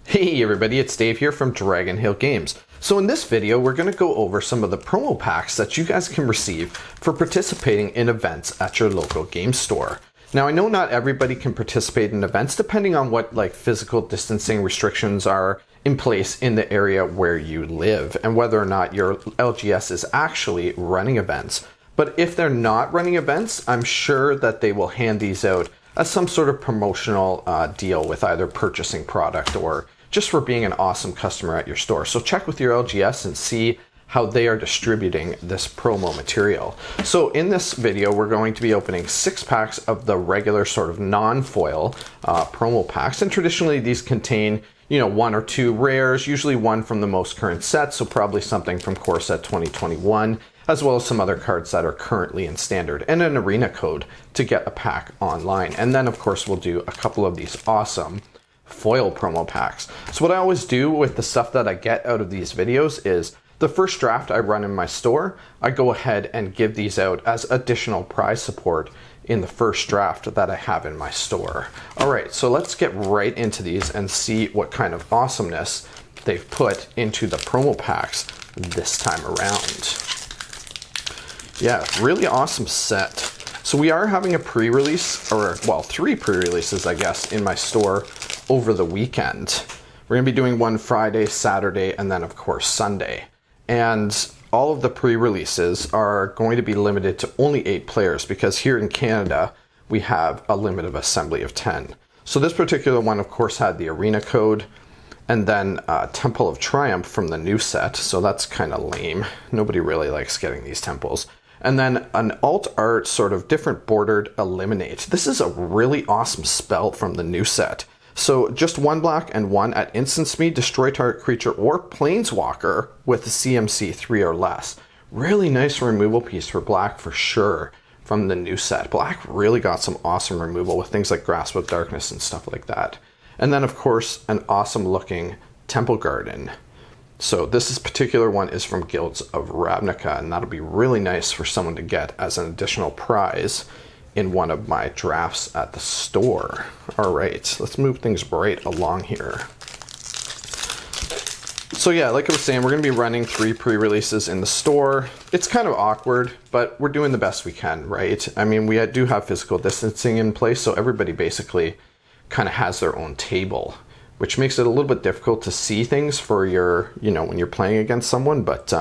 Hey everybody, it's Dave here from Dragonhill Games. So in this video, we're going to go over some of the promo packs that you guys can receive for participating in events at your local game store. Now I know not everybody can participate in events depending on what physical distancing restrictions are in place in the area where you live and whether or not your LGS is actually running events. But if they're not running events, I'm sure that they will hand these out as some sort of promotional deal with either purchasing product or just for being an awesome customer at your store. So check with your LGS and see how they are distributing this promo material. So in this video, we're going to be opening 6 packs of the regular sort of non-foil promo packs. And traditionally these contain, 1 or 2 rares, usually one from the most current set. So probably something from core set 2021, as well as some other cards that are currently in standard and an arena code to get a pack online. And then of course we'll do a couple of these awesome foil promo packs. So what I always do with the stuff that I get out of these videos is the first draft I run in my store, I go ahead and give these out as additional prize support in the first draft that I have in my store. All right, so let's get right into these and see what kind of awesomeness they've put into the promo packs this time around. Yeah, really awesome set. So we are having a pre-release, or well, 3 pre-releases, I guess, in my store over the weekend. We're gonna be doing one Friday, Saturday, and then of course Sunday. And all of the pre-releases are going to be limited to only 8 players because here in Canada, we have a limit of assembly of 10. So this particular one, of course, had the arena code and then Temple of Triumph from the new set. So that's kind of lame. Nobody really likes getting these temples. And then an alt art sort of different bordered eliminate. This is a really awesome spell from the new set. So just 1 black and 1 at instant speed, destroy target creature or planeswalker with a CMC 3 or less. Really nice removal piece for black for sure from the new set. Black really got some awesome removal with things like Grasp of Darkness and stuff like that. And then of course an awesome looking Temple Garden. So this particular one is from Guilds of Ravnica, and that'll be really nice for someone to get as an additional prize in one of my drafts at the store. All right, let's move things right along here. So yeah, like I was saying, we're gonna be running 3 pre-releases in the store. It's kind of awkward, but we're doing the best we can, right? I mean, we do have physical distancing in place, so everybody basically kind of has their own table, which makes it a little bit difficult to see things for your, when you're playing against someone, but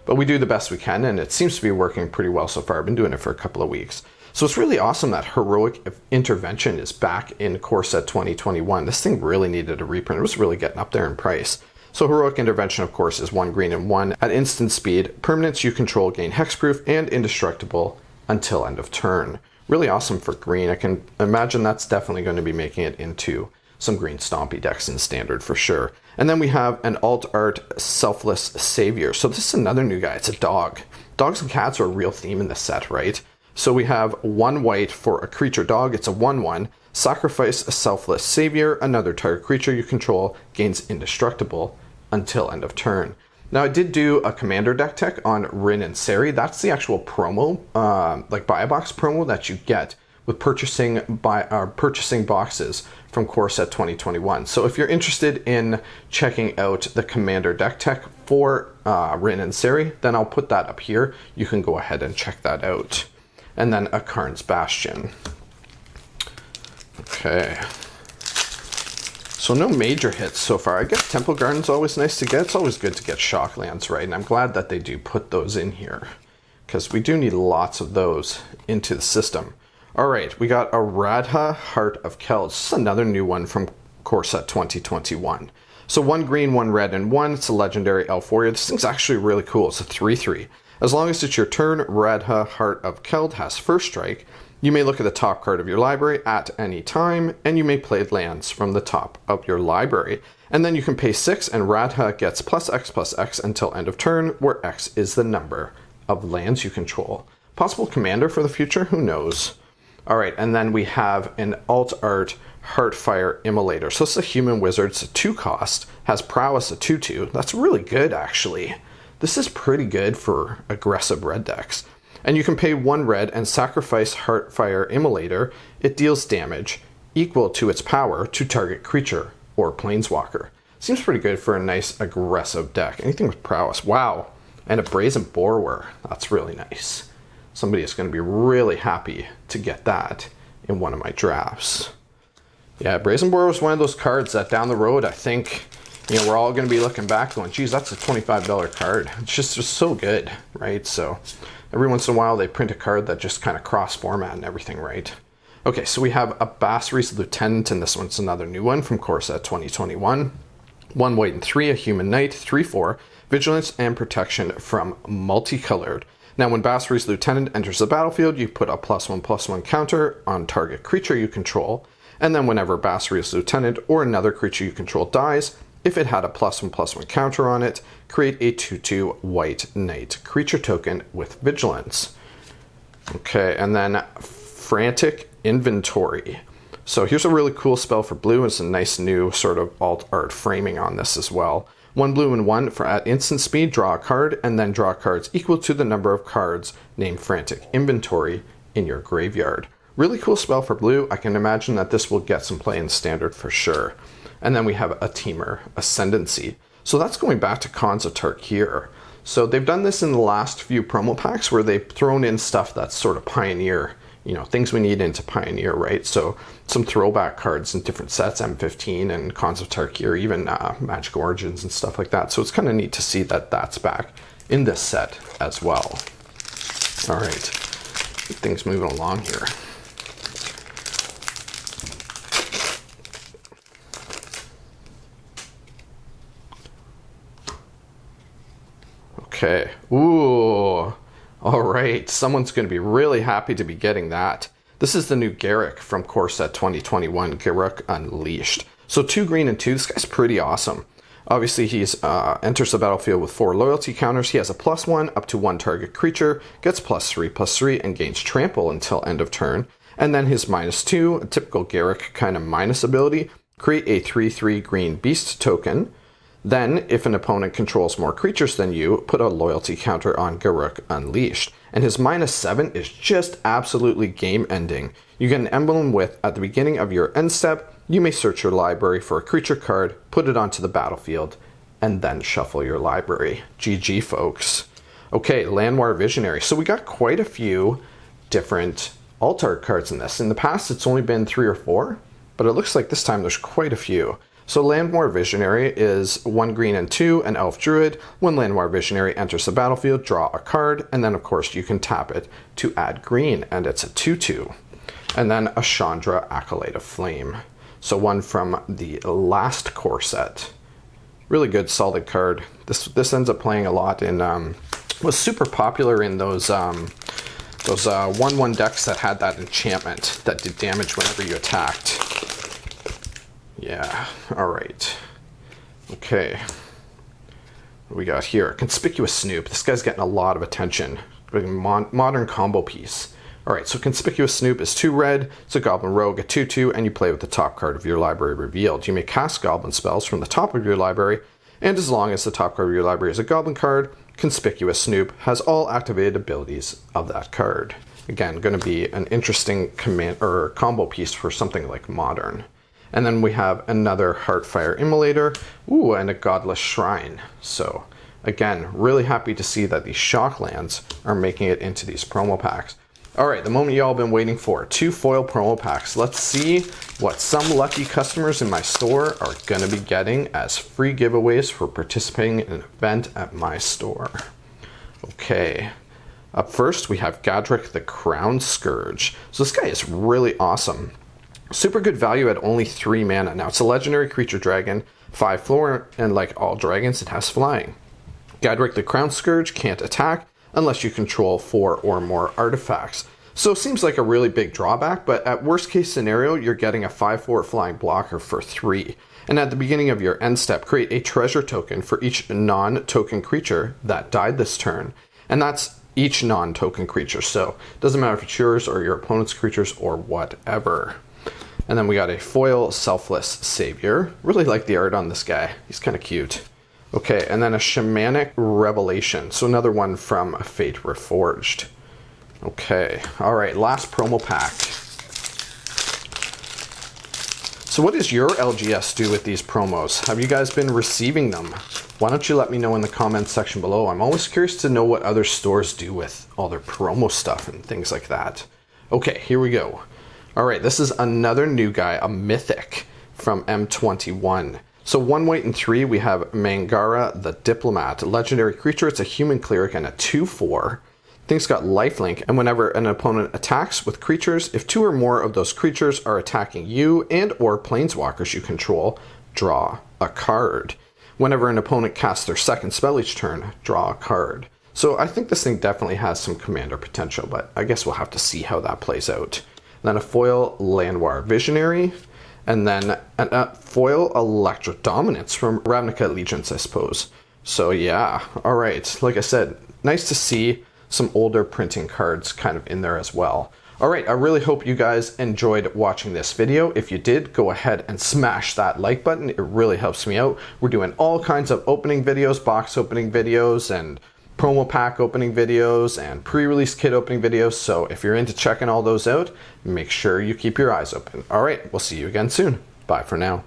we do the best we can, and it seems to be working pretty well so far. I've been doing it for a couple of weeks. So it's really awesome that Heroic Intervention is back in core set 2021. This thing really needed a reprint. It was really getting up there in price. So Heroic Intervention, of course, is 1 green and 1 at instant speed. Permanents you control gain hexproof and indestructible until end of turn. Really awesome for green. I can imagine that's definitely going to be making it into some green stompy decks in standard for sure. And then we have an alt art Selfless Savior. So this is another new guy. It's a dog. Dogs and cats are a real theme in this set, right? So we have 1 white for a creature dog. It's a 1/1. Sacrifice a Selfless Savior. Another target creature you control gains indestructible until end of turn. Now I did do a commander deck tech on Rin and Seri. That's the actual promo, buy a box promo that you get with purchasing boxes from core set 2021. So if you're interested in checking out the commander deck tech for Rin and Seri, then I'll put that up here. You can go ahead and check that out. And then a Karn's Bastion. Okay. So no major hits so far. I guess Temple Garden's always nice to get. It's always good to get Shocklands, right? And I'm glad that they do put those in here, because we do need lots of those into the system. All right, we got a Radha Heart of Celts. This is another new one from core set 2021. So 1 green, 1 red, and 1. It's a legendary elf warrior. This thing's actually really cool. It's a 3/3. As long as it's your turn, Radha Heart of Celts has first strike. You may look at the top card of your library at any time, and you may play lands from the top of your library. And then you can pay 6, and Radha gets +X until end of turn, where X is the number of lands you control. Possible commander for the future? Who knows? All right, and then we have an alt art Heartfire Immolator. So it's a human wizard. It's a 2 cost, has prowess a 2/2. That's really good, actually. This is pretty good for aggressive red decks. And you can pay 1 red and sacrifice Heartfire Immolator. It deals damage equal to its power to target creature or planeswalker. Seems pretty good for a nice aggressive deck. Anything with prowess. Wow. And a Brazen Borrower. That's really nice. Somebody is going to be really happy to get that in one of my drafts. Yeah, Brazen Borrower is one of those cards that down the road, I think, you know, we're all going to be looking back going, geez, that's a $25 card. It's just so good, right? So every once in a while they print a card that just kind of cross format and everything, right? Okay, so we have a Basri's Lieutenant, and this one's another new one from Core Set 2021. 1 white and 3, a Human Knight, 3/4, Vigilance and Protection from Multicolored. Now, when Basri's Lieutenant enters the battlefield, you put a +1/+1 counter on target creature you control, and then whenever Basri's Lieutenant or another creature you control dies, if it had a +1/+1 counter on it, create a 2/2 white knight creature token with Vigilance. Okay, and then Frantic Inventory. So here's a really cool spell for blue. It's a nice new sort of alt art framing on this as well. 1 blue and 1 for at instant speed, draw a card, and then draw cards equal to the number of cards named Frantic Inventory in your graveyard. Really cool spell for blue. I can imagine that this will get some play in standard for sure. And then we have a Teamer, Ascendancy. So that's going back to Khans of Tarkir. So they've done this in the last few promo packs where they've thrown in stuff that's sort of Pioneer, you know, things we need into Pioneer, right? So some throwback cards in different sets, M15 and Khans of Tarkir, even Magic Origins and stuff like that. So it's kind of neat to see that that's back in this set as well. All right, things moving along here. Okay, ooh. All right, someone's going to be really happy to be getting that. This is the new Garak from Core Set 2021, Garak Unleashed. So 2 green and 2, this guy's pretty awesome. Obviously, he's enters the battlefield with 4 loyalty counters. He has a +1 up to 1 target creature, gets +3/+3, and gains trample until end of turn. And then his -2, a typical Garak kind of minus ability, create a 3/3 green beast token. Then, if an opponent controls more creatures than you, put a loyalty counter on Garak Unleashed. And his -7 is just absolutely game-ending. You get an emblem with, at the beginning of your end step, you may search your library for a creature card, put it onto the battlefield, and then shuffle your library. GG, folks. Okay, Llanowar Visionary. So we got quite a few different alt art cards in this. In the past, it's only been 3 or 4, but it looks like this time there's quite a few. So Llanowar Visionary is 1 green and 2, an elf druid. When Llanowar Visionary enters the battlefield, draw a card, and then of course you can tap it to add green, and it's a 2/2. And then a Chandra, Acolyte of Flame. So one from the last core set. Really good, solid card. This ends up playing a lot in, was super popular in those 1/1 decks that had that enchantment that did damage whenever you attacked. Yeah, all right. Okay. What do we got here? Conspicuous Snoop. This guy's getting a lot of attention. Modern combo piece. All right, so Conspicuous Snoop is 2 red. It's a Goblin Rogue, a 2/2, and you play with the top card of your library revealed. You may cast Goblin spells from the top of your library, and as long as the top card of your library is a Goblin card, Conspicuous Snoop has all activated abilities of that card. Again, going to be an interesting command or combo piece for something like Modern. And then we have another Heartfire Immolator, ooh, and a Godless Shrine. So again, really happy to see that these shock lands are making it into these promo packs. All right, the moment you all been waiting for, 2 foil promo packs. Let's see what some lucky customers in my store are gonna be getting as free giveaways for participating in an event at my store. Okay, up first we have Garak the Crown Scourge. So this guy is really awesome. Super good value at only 3 mana. Now it's a legendary creature dragon, 5 floor, and like all dragons, it has flying. Garak the Crown Scourge can't attack unless you control 4 or more artifacts. So it seems like a really big drawback, but at worst case scenario, you're getting a 5/4 flying blocker for 3. And at the beginning of your end step, create a treasure token for each non-token creature that died this turn. And that's each non-token creature, so it doesn't matter if it's yours or your opponent's creatures or whatever. And then we got a foil Selfless Savior. Really like the art on this guy. He's kind of cute. Okay, and then a Shamanic Revelation. So another one from Fate Reforged. Okay, all right, last promo pack. So what does your LGS do with these promos? Have you guys been receiving them? Why don't you let me know in the comments section below? I'm always curious to know what other stores do with all their promo stuff and things like that. Okay, here we go. All right, this is another new guy, a Mythic from M21. So 1 white and 3, we have Mangara the Diplomat, a legendary creature. It's a human cleric and a 2/4. Thing's got lifelink, and whenever an opponent attacks with creatures, if 2 or more of those creatures are attacking you and or planeswalkers you control, draw a card. Whenever an opponent casts their second spell each turn, draw a card. So I think this thing definitely has some commander potential, but I guess we'll have to see how that plays out. Then a foil Landwire Visionary, and then a foil Electric Dominance from Ravnica Allegiance, I suppose. So yeah, alright, like I said, nice to see some older printing cards kind of in there as well. Alright, I really hope you guys enjoyed watching this video. If you did, go ahead and smash that like button. It really helps me out. We're doing all kinds of opening videos, box opening videos, and promo pack opening videos, and pre-release kit opening videos. So if you're into checking all those out, make sure you keep your eyes open. Alright, we'll see you again soon. Bye for now.